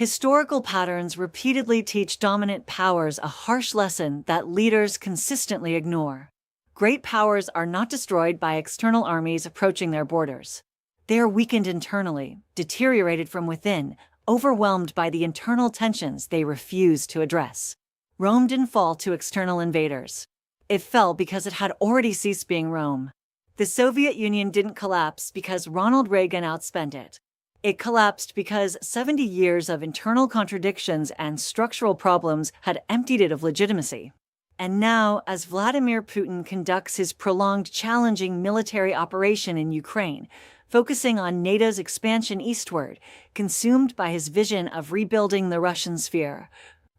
Historical patterns repeatedly teach dominant powers a harsh lesson that leaders consistently ignore. Great powers are not destroyed by external armies approaching their borders. They are weakened internally, deteriorated from within, overwhelmed by the internal tensions they refuse to address. Rome didn't fall to external invaders. It fell because it had already ceased being Rome. The Soviet Union didn't collapse because Ronald Reagan outspent it. It collapsed because 70 years of internal contradictions and structural problems had emptied it of legitimacy. And now, as Vladimir Putin conducts his prolonged, challenging military operation in Ukraine, focusing on NATO's expansion eastward, consumed by his vision of rebuilding the Russian sphere,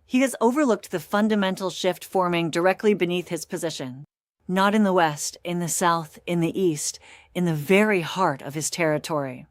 he has overlooked the fundamental shift forming directly beneath his position. Not in the west, in the south, in the east, in the very heart of his territory.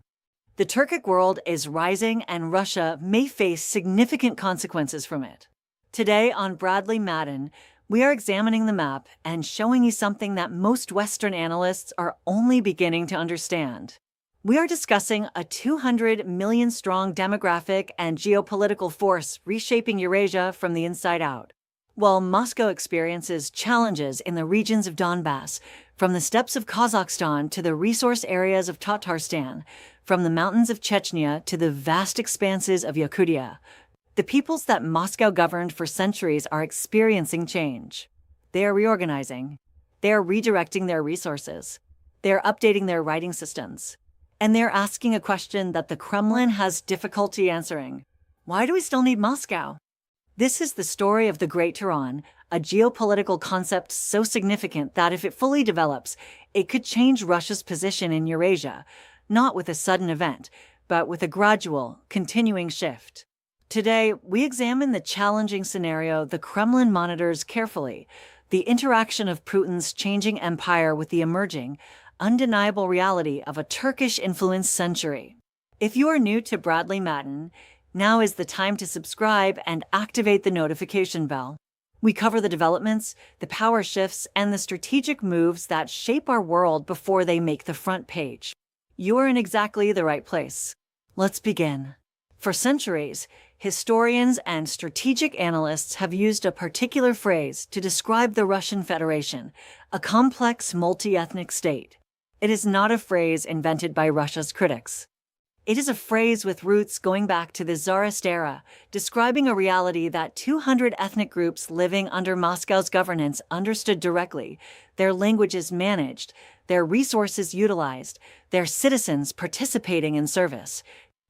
The Turkic world is rising, and Russia may face significant consequences from it. Today on Bradley Madden, we are examining the map and showing you something that most Western analysts are only beginning to understand. We are discussing a 200 million strong demographic and geopolitical force reshaping Eurasia from the inside out. While Moscow experiences challenges in the regions of Donbass, from the steppes of Kazakhstan to the resource areas of Tatarstan, from the mountains of Chechnya to the vast expanses of Yakutia, the peoples that Moscow governed for centuries are experiencing change. They are reorganizing. They are redirecting their resources. They are updating their writing systems. And they're asking a question that the Kremlin has difficulty answering. Why do we still need Moscow? This is the story of the Great Turan, a geopolitical concept so significant that if it fully develops, it could change Russia's position in Eurasia, not with a sudden event, but with a gradual, continuing shift. Today, we examine the challenging scenario the Kremlin monitors carefully, the interaction of Putin's changing empire with the emerging, undeniable reality of a Turkish-influenced century. If you are new to Bradley Madden, now is the time to subscribe and activate the notification bell. We cover the developments, the power shifts, and the strategic moves that shape our world before they make the front page. You are in exactly the right place. Let's begin. For centuries, historians and strategic analysts have used a particular phrase to describe the Russian Federation, a complex multi-ethnic state. It is not a phrase invented by Russia's critics. It is a phrase with roots going back to the Tsarist era, describing a reality that 200 ethnic groups living under Moscow's governance understood directly, their languages managed, their resources utilized, their citizens participating in service,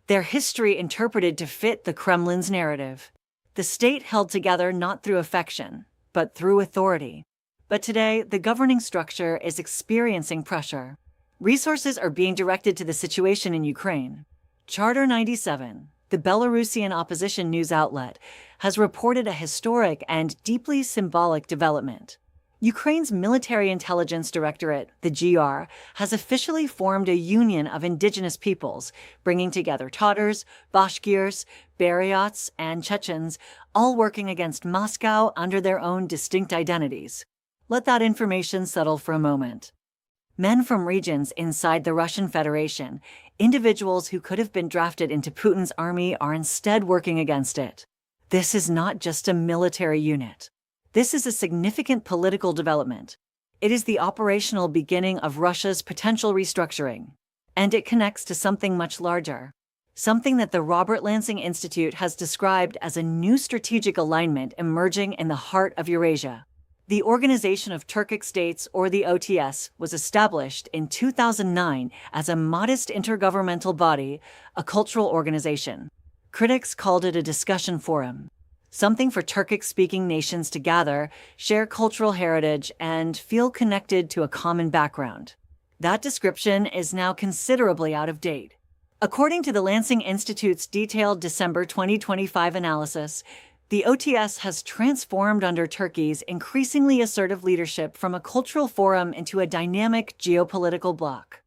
their history interpreted to fit the Kremlin's narrative. The state held together not through affection, but through authority. But today, the governing structure is experiencing pressure. Resources are being directed to the situation in Ukraine. Charter 97, the Belarusian opposition news outlet, has reported a historic and deeply symbolic development. Ukraine's Military Intelligence Directorate, the GR, has officially formed a union of indigenous peoples, bringing together Tatars, Bashkirs, Buryats, and Chechens, all working against Moscow under their own distinct identities. Let that information settle for a moment. Men from regions inside the Russian Federation, individuals who could have been drafted into Putin's army, are instead working against it. This is not just a military unit. This is a significant political development. It is the operational beginning of Russia's potential restructuring. And it connects to something much larger. Something that the Robert Lansing Institute has described as a new strategic alignment emerging in the heart of Eurasia. The Organization of Turkic States, or the OTS, was established in 2009 as a modest intergovernmental body, a cultural organization. Critics called it a discussion forum, something for Turkic-speaking nations to gather, share cultural heritage, and feel connected to a common background. That description is now considerably out of date. According to the Lansing Institute's detailed December 2025 analysis, the OTS has transformed under Turkey's increasingly assertive leadership from a cultural forum into a dynamic geopolitical bloc.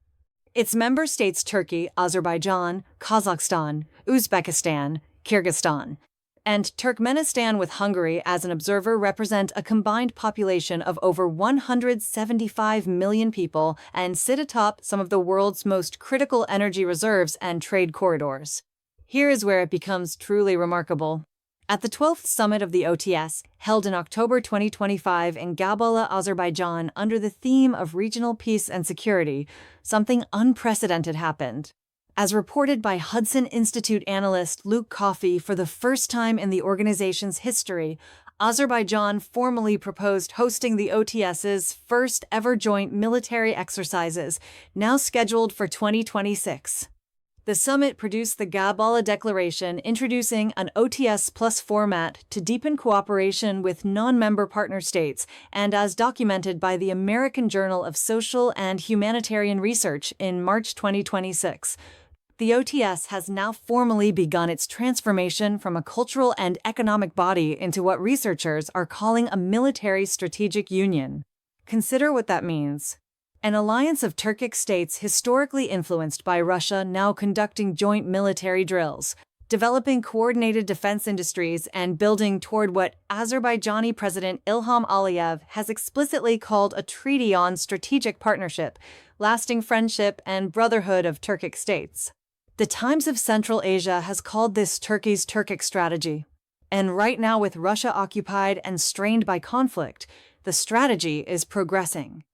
Its member states Turkey, Azerbaijan, Kazakhstan, Uzbekistan, Kyrgyzstan, and Turkmenistan with Hungary as an observer represent a combined population of over 175 million people and sit atop some of the world's most critical energy reserves and trade corridors. Here is where it becomes truly remarkable. At the 12th summit of the OTS, held in October 2025 in Gabala, Azerbaijan, under the theme of regional peace and security, something unprecedented happened. As reported by Hudson Institute analyst Luke Coffey, for the first time in the organization's history, Azerbaijan formally proposed hosting the OTS's first ever joint military exercises, now scheduled for 2026. The summit produced the Gabala Declaration, introducing an OTS Plus format to deepen cooperation with non-member partner states, and as documented by the American Journal of Social and Humanitarian Research in March 2026. The OTS has now formally begun its transformation from a cultural and economic body into what researchers are calling a military strategic union. Consider what that means. An alliance of Turkic states historically influenced by Russia now conducting joint military drills, developing coordinated defense industries, and building toward what Azerbaijani President Ilham Aliyev has explicitly called a treaty on strategic partnership, lasting friendship, and brotherhood of Turkic states. The Times of Central Asia has called this Turkey's Turkic strategy. And right now, with Russia occupied and strained by conflict, the strategy is progressing.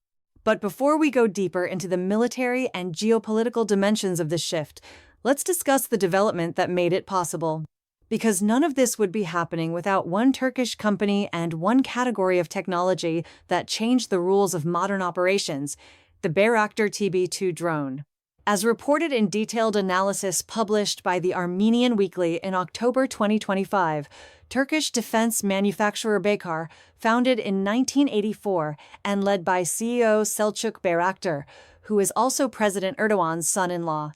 But before we go deeper into the military and geopolitical dimensions of this shift, let's discuss the development that made it possible. Because none of this would be happening without one Turkish company and one category of technology that changed the rules of modern operations, the Bayraktar TB2 drone. As reported in detailed analysis published by the Armenian Weekly in October 2025, Turkish defense manufacturer Baykar, founded in 1984 and led by CEO Selçuk Bayraktar, who is also President Erdogan's son-in-law,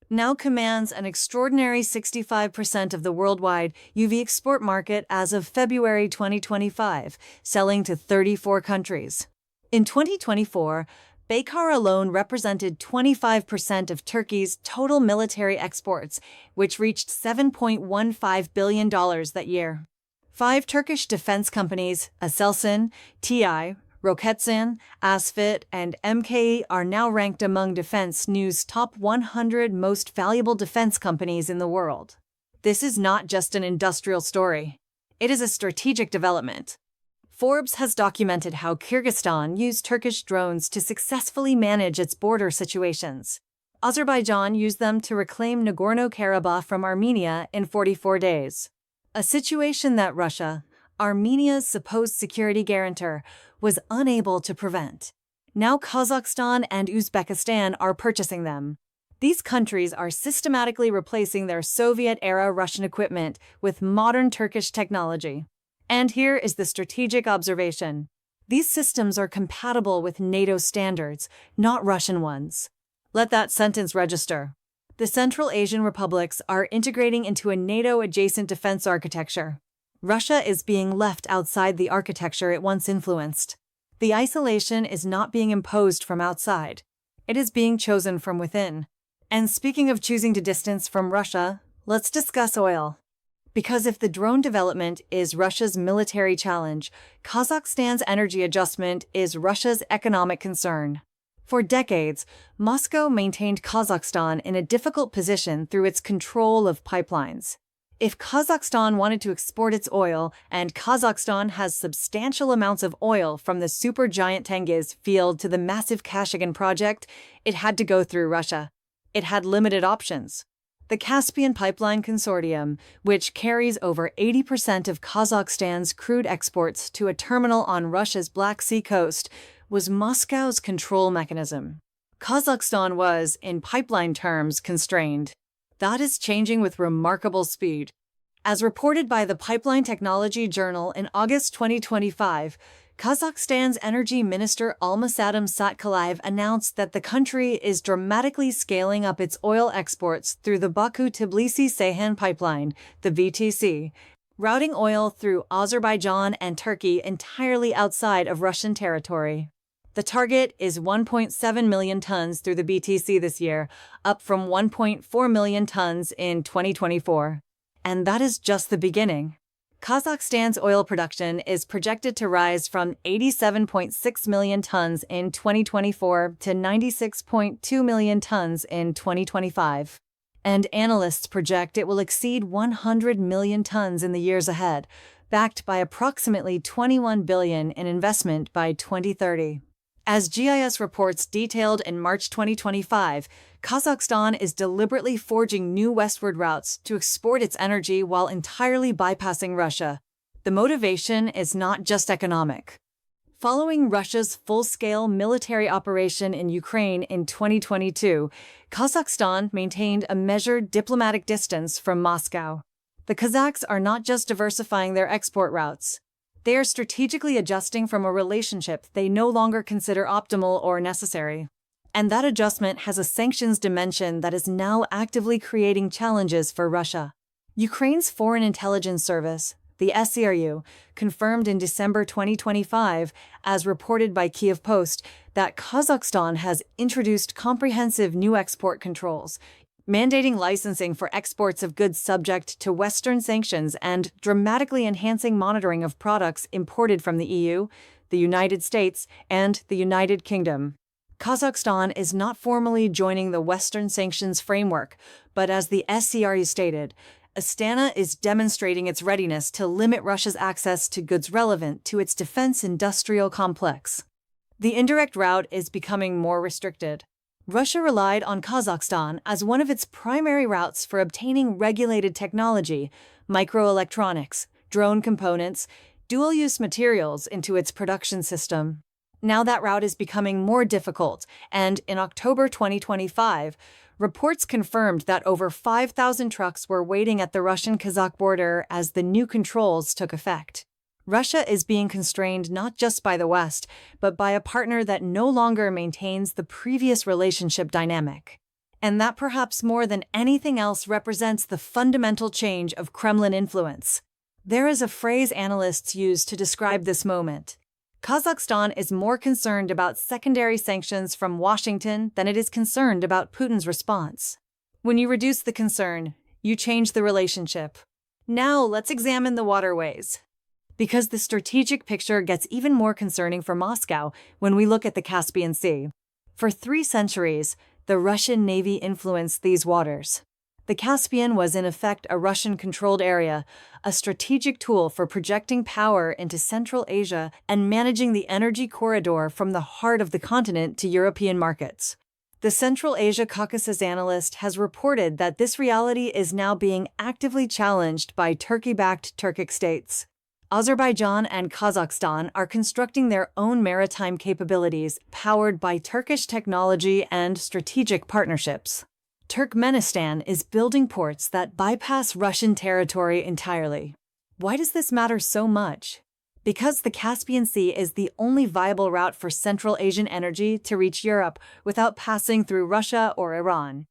now commands an extraordinary 65% of the worldwide UV export market as of February 2025, selling to 34 countries. In 2024, Baykar alone represented 25% of Turkey's total military exports, which reached $7.15 billion that year. 5 Turkish defense companies, Aselsan, TI, Roketsan, Asfit, and MKE are now ranked among Defense News' top 100 most valuable defense companies in the world. This is not just an industrial story. It is a strategic development. Forbes has documented how Kyrgyzstan used Turkish drones to successfully manage its border situations. Azerbaijan used them to reclaim Nagorno-Karabakh from Armenia in 44 days. A situation that Russia, Armenia's supposed security guarantor, was unable to prevent. Now Kazakhstan and Uzbekistan are purchasing them. These countries are systematically replacing their Soviet-era Russian equipment with modern Turkish technology. And here is the strategic observation. These systems are compatible with NATO standards, not Russian ones. Let that sentence register. The Central Asian republics are integrating into a NATO-adjacent defense architecture. Russia is being left outside the architecture it once influenced. The isolation is not being imposed from outside. It is being chosen from within. And speaking of choosing to distance from Russia, let's discuss oil. Because if the drone development is Russia's military challenge, Kazakhstan's energy adjustment is Russia's economic concern. For decades, Moscow maintained Kazakhstan in a difficult position through its control of pipelines. If Kazakhstan wanted to export its oil, and Kazakhstan has substantial amounts of oil from the supergiant Tengiz field to the massive Kashagan project, it had to go through Russia. It had limited options. The Caspian Pipeline Consortium, which carries over 80% of Kazakhstan's crude exports to a terminal on Russia's Black Sea coast, was Moscow's control mechanism. Kazakhstan was, in pipeline terms, constrained. That is changing with remarkable speed. As reported by the Pipeline Technology Journal in August 2025, Kazakhstan's Energy Minister Almasadam Satkalayev announced that the country is dramatically scaling up its oil exports through the Baku-Tbilisi-Ceyhan pipeline, the BTC, routing oil through Azerbaijan and Turkey entirely outside of Russian territory. The target is 1.7 million tons through the BTC this year, up from 1.4 million tons in 2024. And that is just the beginning. Kazakhstan's oil production is projected to rise from 87.6 million tons in 2024 to 96.2 million tons in 2025. and analysts project it will exceed 100 million tons in the years ahead, backed by approximately $21 billion in investment by 2030. As GIS reports detailed in March 2025, Kazakhstan is deliberately forging new westward routes to export its energy while entirely bypassing Russia. The motivation is not just economic. Following Russia's full-scale military operation in Ukraine in 2022, Kazakhstan maintained a measured diplomatic distance from Moscow. The Kazakhs are not just diversifying their export routes. They are strategically adjusting from a relationship they no longer consider optimal or necessary. And that adjustment has a sanctions dimension that is now actively creating challenges for Russia. Ukraine's Foreign Intelligence Service, the SCRU, confirmed in December 2025, as reported by Kyiv Post, that Kazakhstan has introduced comprehensive new export controls, mandating licensing for exports of goods subject to Western sanctions and dramatically enhancing monitoring of products imported from the EU, the United States, and the United Kingdom. Kazakhstan is not formally joining the Western sanctions framework, but as the SCRU stated, Astana is demonstrating its readiness to limit Russia's access to goods relevant to its defense industrial complex. The indirect route is becoming more restricted. Russia relied on Kazakhstan as one of its primary routes for obtaining regulated technology, microelectronics, drone components, dual-use materials into its production system. Now that route is becoming more difficult, and in October 2025, reports confirmed that over 5,000 trucks were waiting at the Russian-Kazakh border as the new controls took effect. Russia is being constrained not just by the West, but by a partner that no longer maintains the previous relationship dynamic. And that perhaps more than anything else represents the fundamental change of Kremlin influence. There is a phrase analysts use to describe this moment. Kazakhstan is more concerned about secondary sanctions from Washington than it is concerned about Putin's response. When you reduce the concern, you change the relationship. Now let's examine the waterways. Because the strategic picture gets even more concerning for Moscow when we look at the Caspian Sea. For 3 centuries, the Russian Navy influenced these waters. The Caspian was in effect a Russian-controlled area, a strategic tool for projecting power into Central Asia and managing the energy corridor from the heart of the continent to European markets. The Central Asia Caucasus analyst has reported that this reality is now being actively challenged by Turkey-backed Turkic states. Azerbaijan and Kazakhstan are constructing their own maritime capabilities powered by Turkish technology and strategic partnerships. Turkmenistan is building ports that bypass Russian territory entirely. Why does this matter so much? Because the Caspian Sea is the only viable route for Central Asian energy to reach Europe without passing through Russia or Iran.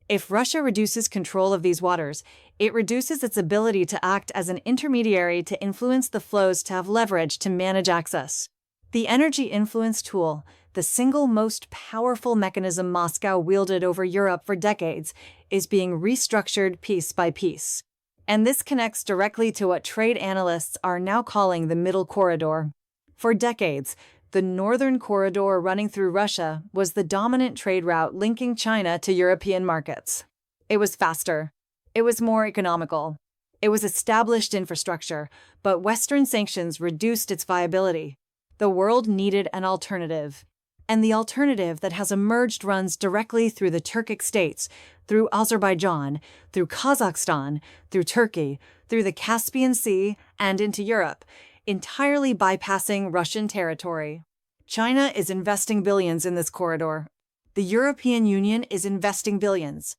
If Russia reduces control of these waters, it reduces its ability to act as an intermediary to influence the flows to have leverage to manage access. The energy influence tool, the single most powerful mechanism Moscow wielded over Europe for decades, is being restructured piece by piece. And this connects directly to what trade analysts are now calling the Middle Corridor. For decades, the Northern Corridor running through Russia was the dominant trade route linking China to European markets. It was faster. It was more economical. It was established infrastructure, but Western sanctions reduced its viability. The world needed an alternative. And the alternative that has emerged runs directly through the Turkic states, through Azerbaijan, through Kazakhstan, through Turkey, through the Caspian Sea, and into Europe, entirely bypassing Russian territory. China is investing billions in this corridor. The European Union is investing billions.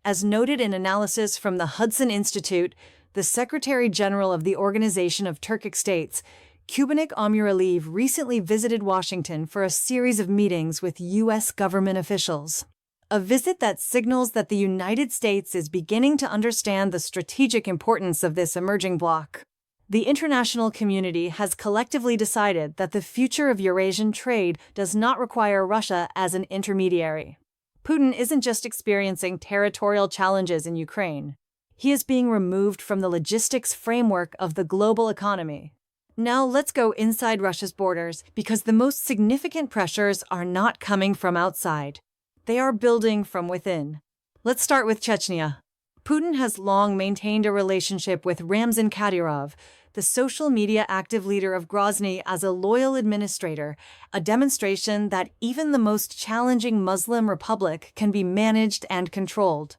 As noted in analysis from the Hudson Institute, the Secretary General of the Organization of Turkic States, Kubanik Amiraliyev, recently visited Washington for a series of meetings with U.S. government officials. A visit that signals that the United States is beginning to understand the strategic importance of this emerging bloc. The international community has collectively decided that the future of Eurasian trade does not require Russia as an intermediary. Putin isn't just experiencing territorial challenges in Ukraine. He is being removed from the logistics framework of the global economy. Now let's go inside Russia's borders, because the most significant pressures are not coming from outside. They are building from within. Let's start with Chechnya. Putin has long maintained a relationship with Ramzan Kadyrov, the social media active leader of Grozny, as a loyal administrator, a demonstration that even the most challenging Muslim republic can be managed and controlled.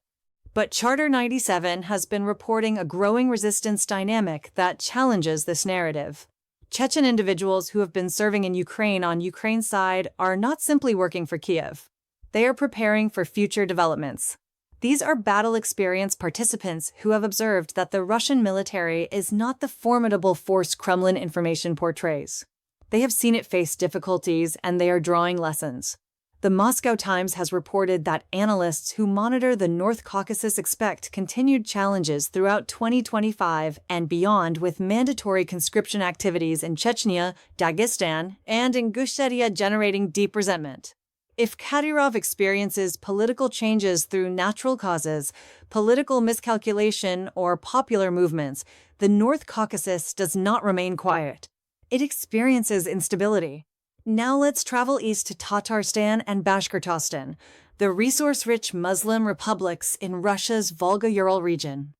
But Charter 97 has been reporting a growing resistance dynamic that challenges this narrative. Chechen individuals who have been serving in Ukraine on Ukraine's side are not simply working for Kiev. They are preparing for future developments. These are battle experience participants who have observed that the Russian military is not the formidable force Kremlin information portrays. They have seen it face difficulties, and they are drawing lessons. The Moscow Times has reported that analysts who monitor the North Caucasus expect continued challenges throughout 2025 and beyond, with mandatory conscription activities in Chechnya, Dagestan, and Ingushetia generating deep resentment. If Kadyrov experiences political changes through natural causes, political miscalculation, or popular movements, the North Caucasus does not remain quiet. It experiences instability. Now let's travel east to Tatarstan and Bashkortostan, the resource-rich Muslim republics in Russia's Volga-Ural region.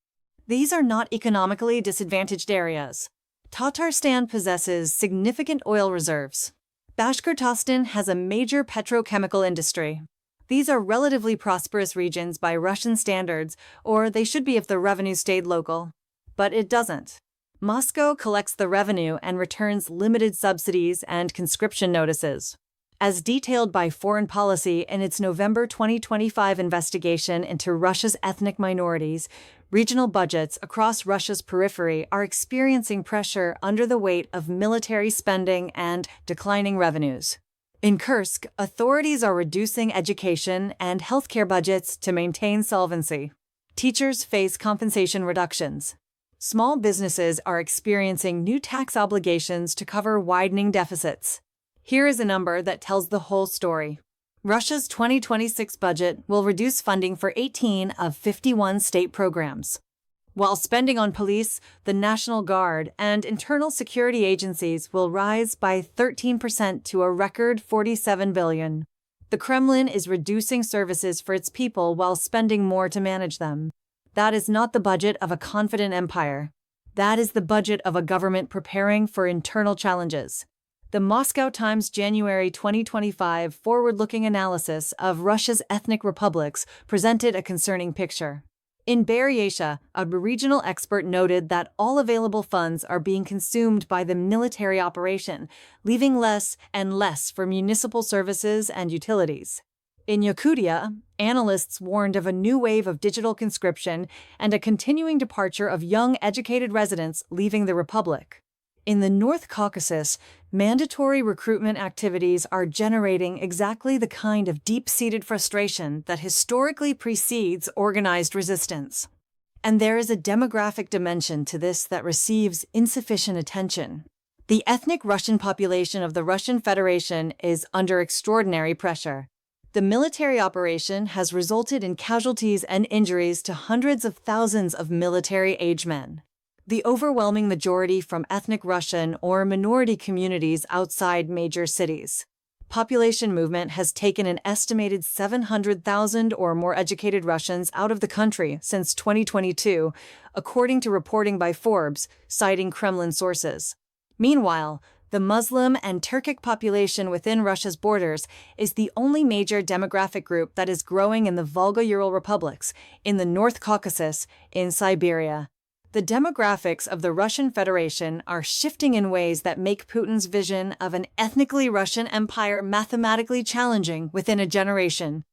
These are not economically disadvantaged areas. Tatarstan possesses significant oil reserves. Bashkortostan has a major petrochemical industry. These are relatively prosperous regions by Russian standards, or they should be if the revenue stayed local. But it doesn't. Moscow collects the revenue and returns limited subsidies and conscription notices. As detailed by Foreign Policy in its November 2025 investigation into Russia's ethnic minorities, regional budgets across Russia's periphery are experiencing pressure under the weight of military spending and declining revenues. In Kursk, authorities are reducing education and healthcare budgets to maintain solvency. Teachers face compensation reductions. Small businesses are experiencing new tax obligations to cover widening deficits. Here is a number that tells the whole story. Russia's 2026 budget will reduce funding for 18 of 51 state programs. While spending on police, the National Guard, and internal security agencies will rise by 13% to a record $47 billion. The Kremlin is reducing services for its people while spending more to manage them. That is not the budget of a confident empire. That is the budget of a government preparing for internal challenges. The Moscow Times January 2025 forward-looking analysis of Russia's ethnic republics presented a concerning picture. In Eurasia, a regional expert noted that all available funds are being consumed by the military operation, leaving less and less for municipal services and utilities. In Yakutia, analysts warned of a new wave of digital conscription and a continuing departure of young, educated residents leaving the republic. In the North Caucasus, mandatory recruitment activities are generating exactly the kind of deep-seated frustration that historically precedes organized resistance. And there is a demographic dimension to this that receives insufficient attention. The ethnic Russian population of the Russian Federation is under extraordinary pressure. The military operation has resulted in casualties and injuries to hundreds of thousands of military-age men. The overwhelming majority from ethnic Russian or minority communities outside major cities. Population movement has taken an estimated 700,000 or more educated Russians out of the country since 2022, according to reporting by Forbes, citing Kremlin sources. Meanwhile, the Muslim and Turkic population within Russia's borders is the only major demographic group that is growing in the Volga-Ural republics, in the North Caucasus, in Siberia. The demographics of the Russian Federation are shifting in ways that make Putin's vision of an ethnically Russian empire mathematically challenging within a generation.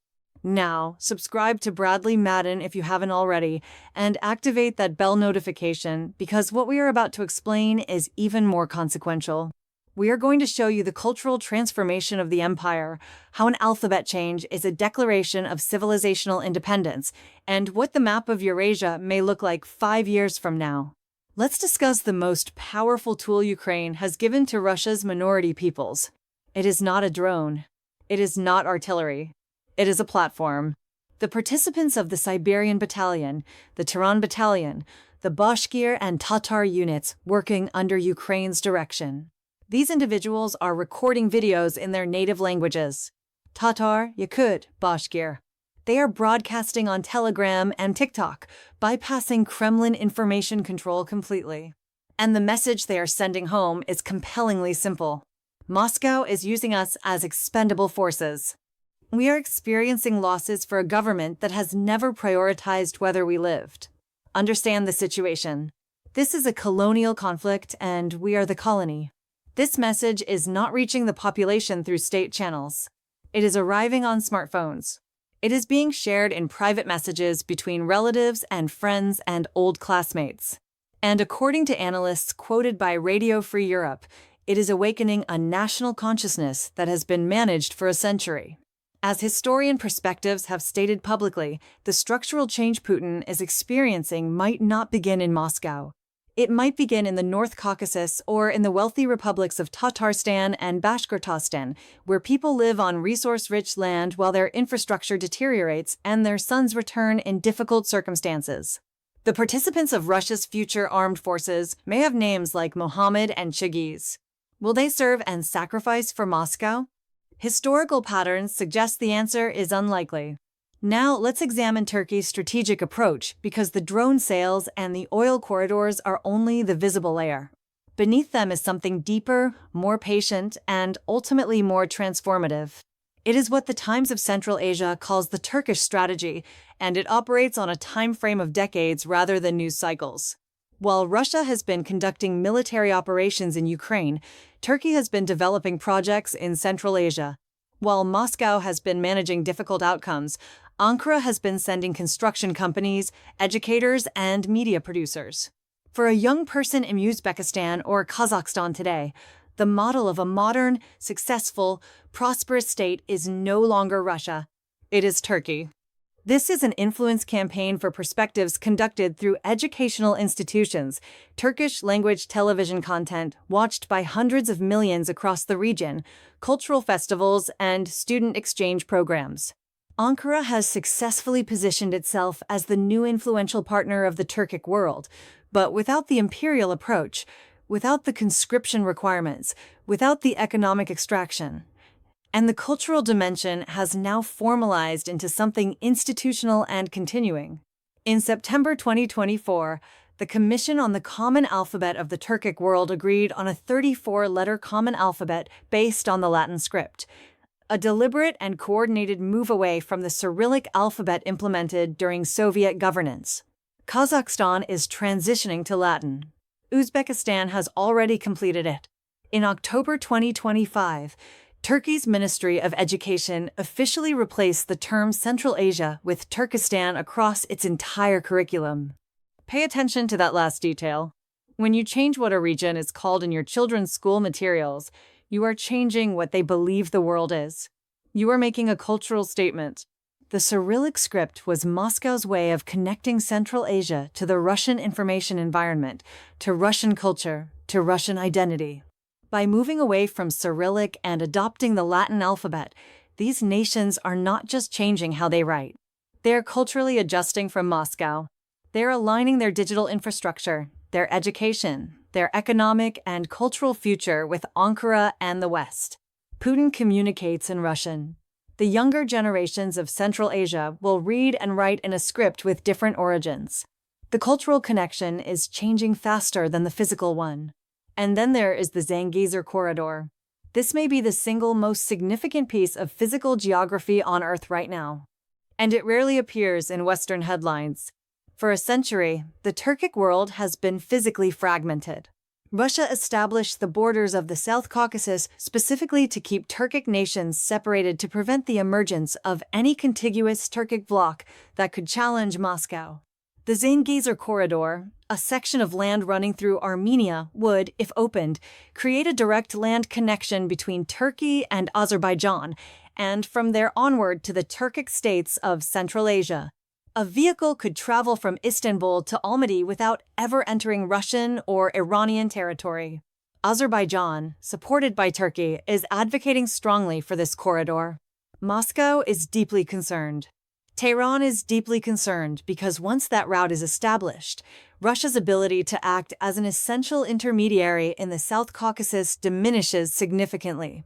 Now, subscribe to Bradley Madden if you haven't already, and activate that bell notification because what we are about to explain is even more consequential. We are going to show you the cultural transformation of the empire, how an alphabet change is a declaration of civilizational independence, and what the map of Eurasia may look like 5 years from now. Let's discuss the most powerful tool Ukraine has given to Russia's minority peoples. It is not a drone. It is not artillery. It is a platform. The participants of the Siberian Battalion, the Tehran Battalion, the Bashkir and Tatar units working under Ukraine's direction. These individuals are recording videos in their native languages: Tatar, Yakut, Bashkir. They are broadcasting on Telegram and TikTok, bypassing Kremlin information control completely. And the message they are sending home is compellingly simple. Moscow is using us as expendable forces. We are experiencing losses for a government that has never prioritized whether we lived. Understand the situation. This is a colonial conflict, and we are the colony. This message is not reaching the population through state channels. It is arriving on smartphones. It is being shared in private messages between relatives and friends and old classmates. And according to analysts quoted by Radio Free Europe, it is awakening a national consciousness that has been managed for a century. As historian perspectives have stated publicly, the structural change Putin is experiencing might not begin in Moscow. It might begin in the North Caucasus or in the wealthy republics of Tatarstan and Bashkortostan, where people live on resource-rich land while their infrastructure deteriorates and their sons return in difficult circumstances. The participants of Russia's future armed forces may have names like Mohammed and Chiggiz. Will they serve and sacrifice for Moscow? Historical patterns suggest the answer is unlikely. Now let's examine Turkey's strategic approach, because the drone sales and the oil corridors are only the visible layer. Beneath them is something deeper, more patient, and ultimately more transformative. It is what the Times of Central Asia calls the Turkish strategy, and it operates on a time frame of decades rather than news cycles. While Russia has been conducting military operations in Ukraine, Turkey has been developing projects in Central Asia. While Moscow has been managing difficult outcomes, Ankara has been sending construction companies, educators, and media producers. For a young person in Uzbekistan or Kazakhstan today, the model of a modern, successful, prosperous state is no longer Russia. It is Turkey. This is an influence campaign for perspectives conducted through educational institutions, Turkish-language television content watched by hundreds of millions across the region, cultural festivals, and student exchange programs. Ankara has successfully positioned itself as the new influential partner of the Turkic world, but without the imperial approach, without the conscription requirements, without the economic extraction. And the cultural dimension has now formalized into something institutional and continuing. In September 2024, the Commission on the Common Alphabet of the Turkic world agreed on a 34-letter common alphabet based on the Latin script, a deliberate and coordinated move away from the Cyrillic alphabet implemented during Soviet governance. Kazakhstan is transitioning to Latin. Uzbekistan has already completed it. In October 2025, Turkey's Ministry of Education officially replaced the term Central Asia with Turkestan across its entire curriculum. Pay attention to that last detail. When you change what a region is called in your children's school materials, you are changing what they believe the world is. You are making a cultural statement. The Cyrillic script was Moscow's way of connecting Central Asia to the Russian information environment, to Russian culture, to Russian identity. By moving away from Cyrillic and adopting the Latin alphabet, these nations are not just changing how they write. They are culturally adjusting from Moscow. They are aligning their digital infrastructure, their education, their economic and cultural future with Ankara and the West. Putin communicates in Russian. The younger generations of Central Asia will read and write in a script with different origins. The cultural connection is changing faster than the physical one. And then there is the Zangezur corridor. This may be the single most significant piece of physical geography on Earth right now. And it rarely appears in Western headlines. For a century, the Turkic world has been physically fragmented. Russia established the borders of the South Caucasus specifically to keep Turkic nations separated to prevent the emergence of any contiguous Turkic bloc that could challenge Moscow. The Zangezur corridor, a section of land running through Armenia, would, if opened, create a direct land connection between Turkey and Azerbaijan, and from there onward to the Turkic states of Central Asia. A vehicle could travel from Istanbul to Almaty without ever entering Russian or Iranian territory. Azerbaijan, supported by Turkey, is advocating strongly for this corridor. Moscow is deeply concerned. Tehran is deeply concerned because once that route is established, Russia's ability to act as an essential intermediary in the South Caucasus diminishes significantly.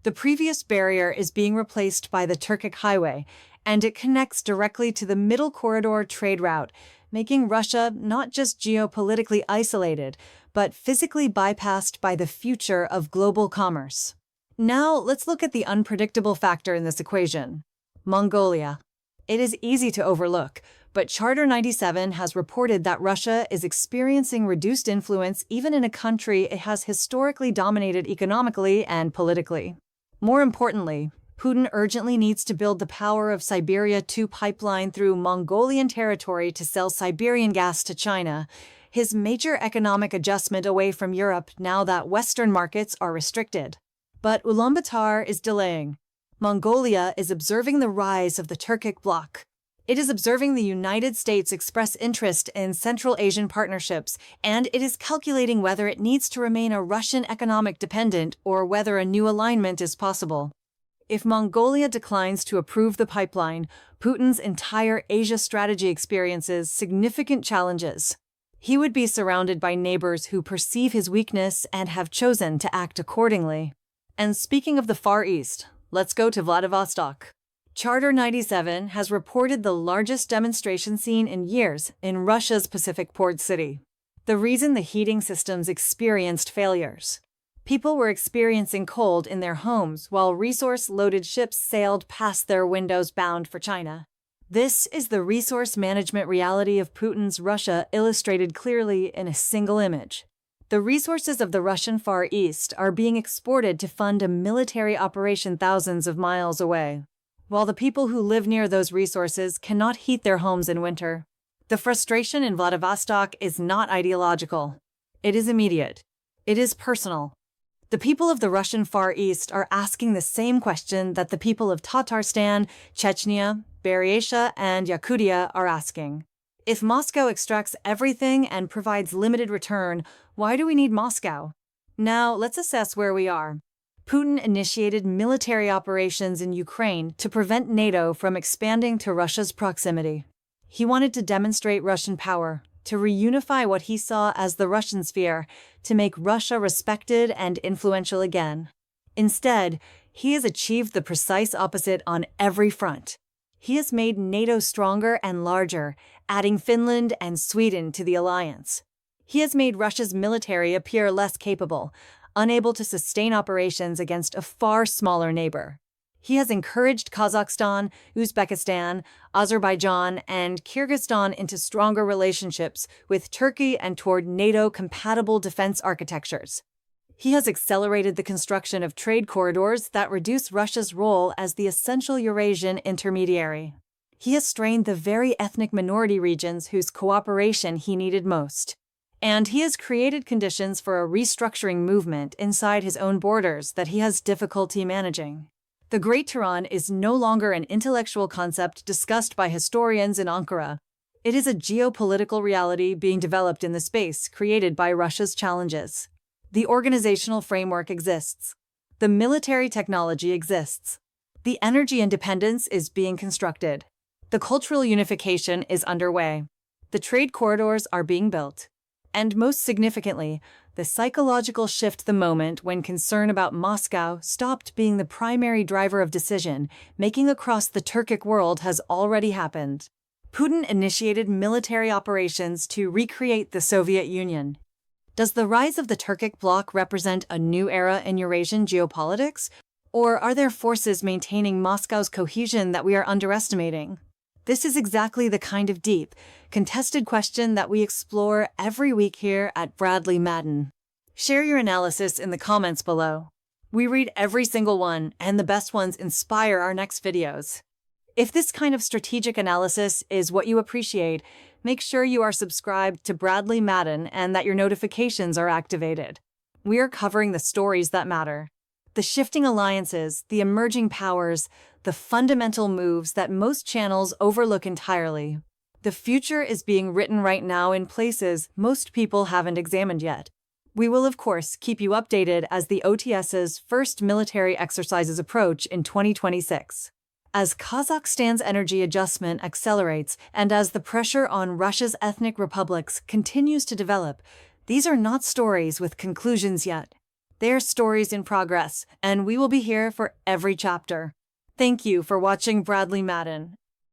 The previous barrier is being replaced by the Turkic highway, and it connects directly to the Middle Corridor trade route, making Russia not just geopolitically isolated, but physically bypassed by the future of global commerce. Now, let's look at the unpredictable factor in this equation: Mongolia. It is easy to overlook, but Charter 97 has reported that Russia is experiencing reduced influence even in a country it has historically dominated economically and politically. More importantly, Putin urgently needs to build the Power of Siberia 2 pipeline through Mongolian territory to sell Siberian gas to China, his major economic adjustment away from Europe now that Western markets are restricted. But Ulaanbaatar is delaying. Mongolia is observing the rise of the Turkic bloc. It is observing the United States express interest in Central Asian partnerships, and it is calculating whether it needs to remain a Russian economic dependent or whether a new alignment is possible. If Mongolia declines to approve the pipeline, Putin's entire Asia strategy experiences significant challenges. He would be surrounded by neighbors who perceive his weakness and have chosen to act accordingly. And speaking of the Far East, let's go to Vladivostok. Charter 97 has reported the largest demonstration scene in years in Russia's Pacific port city. The reason: the heating systems experienced failures. People were experiencing cold in their homes while resource-loaded ships sailed past their windows bound for China. This is the resource management reality of Putin's Russia, illustrated clearly in a single image. The resources of the Russian Far East are being exported to fund a military operation thousands of miles away, while the people who live near those resources cannot heat their homes in winter. The frustration in Vladivostok is not ideological. It is immediate. It is personal. The people of the Russian Far East are asking the same question that the people of Tatarstan, Chechnya, Buryatia, and Yakutia are asking. If Moscow extracts everything and provides limited return, why do we need Moscow? Now, let's assess where we are. Putin initiated military operations in Ukraine to prevent NATO from expanding to Russia's proximity. He wanted to demonstrate Russian power, to reunify what he saw as the Russian sphere, to make Russia respected and influential again. Instead, he has achieved the precise opposite on every front. He has made NATO stronger and larger, adding Finland and Sweden to the alliance. He has made Russia's military appear less capable, unable to sustain operations against a far smaller neighbor. He has encouraged Kazakhstan, Uzbekistan, Azerbaijan, and Kyrgyzstan into stronger relationships with Turkey and toward NATO-compatible defense architectures. He has accelerated the construction of trade corridors that reduce Russia's role as the essential Eurasian intermediary. He has strained the very ethnic minority regions whose cooperation he needed most. And he has created conditions for a restructuring movement inside his own borders that he has difficulty managing. The Great Tehran is no longer an intellectual concept discussed by historians in Ankara. It is a geopolitical reality being developed in the space created by Russia's challenges. The organizational framework exists. The military technology exists. The energy independence is being constructed. The cultural unification is underway. The trade corridors are being built. And most significantly, the psychological shift the moment when concern about Moscow stopped being the primary driver of decision-making across the Turkic world has already happened. Putin initiated military operations to recreate the Soviet Union. Does the rise of the Turkic bloc represent a new era in Eurasian geopolitics? Or are there forces maintaining Moscow's cohesion that we are underestimating? This is exactly the kind of deep, contested question that we explore every week here at Bradley Madden. Share your analysis in the comments below. We read every single one, and the best ones inspire our next videos. If this kind of strategic analysis is what you appreciate, make sure you are subscribed to Bradley Madden and that your notifications are activated. We are covering the stories that matter. The shifting alliances, the emerging powers, the fundamental moves that most channels overlook entirely. The future is being written right now in places most people haven't examined yet. We will, of course, keep you updated as the OTS's first military exercises approach in 2026. As Kazakhstan's energy adjustment accelerates and as the pressure on Russia's ethnic republics continues to develop, these are not stories with conclusions yet. They are stories in progress, and we will be here for every chapter. Thank you for watching Bradley Madden.